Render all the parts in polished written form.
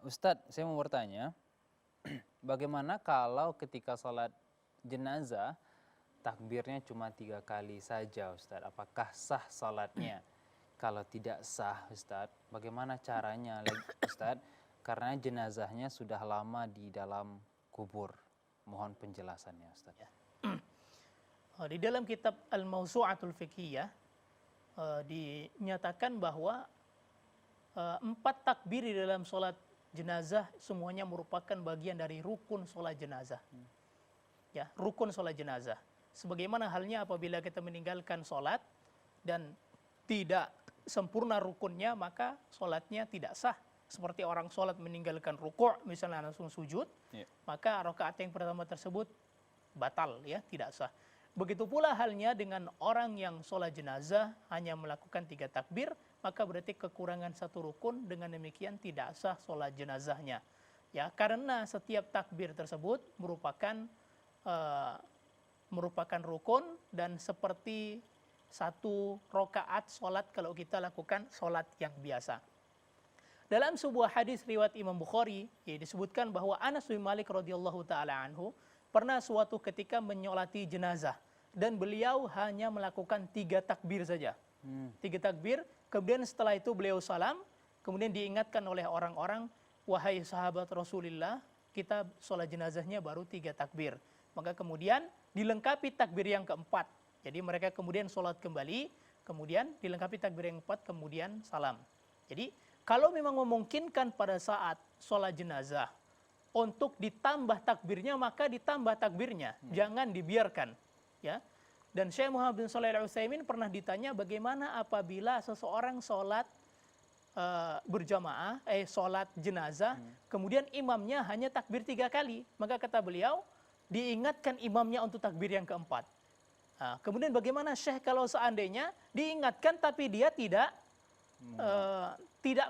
Ustadz, saya mau bertanya, bagaimana kalau ketika sholat jenazah takbirnya cuma 3 kali saja, Ustadz? Apakah sah sholatnya? Kalau tidak sah, Ustadz, bagaimana caranya, Ustadz? Karena jenazahnya sudah lama di dalam kubur. Mohon penjelasannya, Ustadz. Di dalam kitab Al-Mawsu'atul Fiqhiyah dinyatakan bahwa 4 takbir di dalam sholat jenazah semuanya merupakan bagian dari rukun sholat jenazah. Ya, rukun sholat jenazah. Sebagaimana halnya apabila kita meninggalkan sholat dan tidak sempurna rukunnya, maka sholatnya tidak sah. Seperti orang sholat meninggalkan rukuk, misalnya langsung sujud, maka rakaat yang pertama tersebut batal, ya, tidak sah. Begitu pula halnya dengan orang yang sholat jenazah hanya melakukan 3 takbir, maka berarti kekurangan 1 rukun, dengan demikian tidak sah sholat jenazahnya. Ya, karena setiap takbir tersebut merupakan rukun dan seperti 1 rakaat sholat kalau kita lakukan sholat yang biasa. Dalam sebuah hadis riwayat Imam Bukhari, disebutkan bahwa Anas bin Malik radhiyallahu taala anhu pernah suatu ketika menyolati jenazah dan beliau hanya melakukan 3 takbir saja. 3 takbir, kemudian setelah itu beliau salam, kemudian diingatkan oleh orang-orang, wahai sahabat Rasulullah, kita sholat jenazahnya baru 3 takbir. Maka kemudian dilengkapi takbir yang keempat. Jadi mereka kemudian sholat kembali, kemudian dilengkapi takbir yang keempat, kemudian salam. Jadi kalau memang memungkinkan pada saat sholat jenazah untuk ditambah takbirnya, maka ditambah takbirnya, jangan dibiarkan. Ya. Dan Syekh Muhammad bin Shalih Al-Utsaimin pernah ditanya bagaimana apabila seseorang sholat berjamaah, sholat jenazah, kemudian imamnya hanya takbir 3 kali. Maka kata beliau, diingatkan imamnya untuk takbir yang keempat. Nah, kemudian bagaimana Syekh kalau seandainya diingatkan tapi dia tidak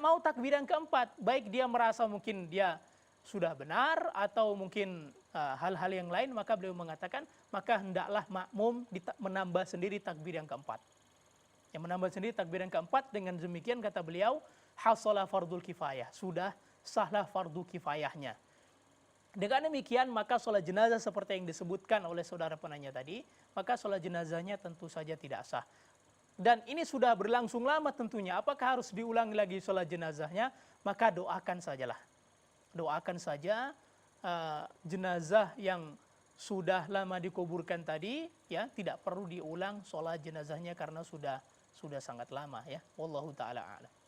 mau takbir yang keempat, baik dia merasa mungkin dia sudah benar atau mungkin hal-hal yang lain, maka beliau mengatakan, maka hendaklah makmum menambah sendiri takbir yang keempat. Yang menambah sendiri takbir yang keempat, dengan demikian kata beliau, hasala fardul kifayah, sudah sahlah fardu kifayahnya. Dengan demikian maka sholat jenazah seperti yang disebutkan oleh saudara penanya tadi, maka sholat jenazahnya tentu saja tidak sah. Dan ini sudah berlangsung lama tentunya, apakah harus diulangi lagi sholat jenazahnya? Maka doakan sajalah. Doakan saja jenazah yang sudah lama dikuburkan tadi, ya, tidak perlu diulang sholat jenazahnya karena sudah sangat lama, ya. Wallahu taala a'lam.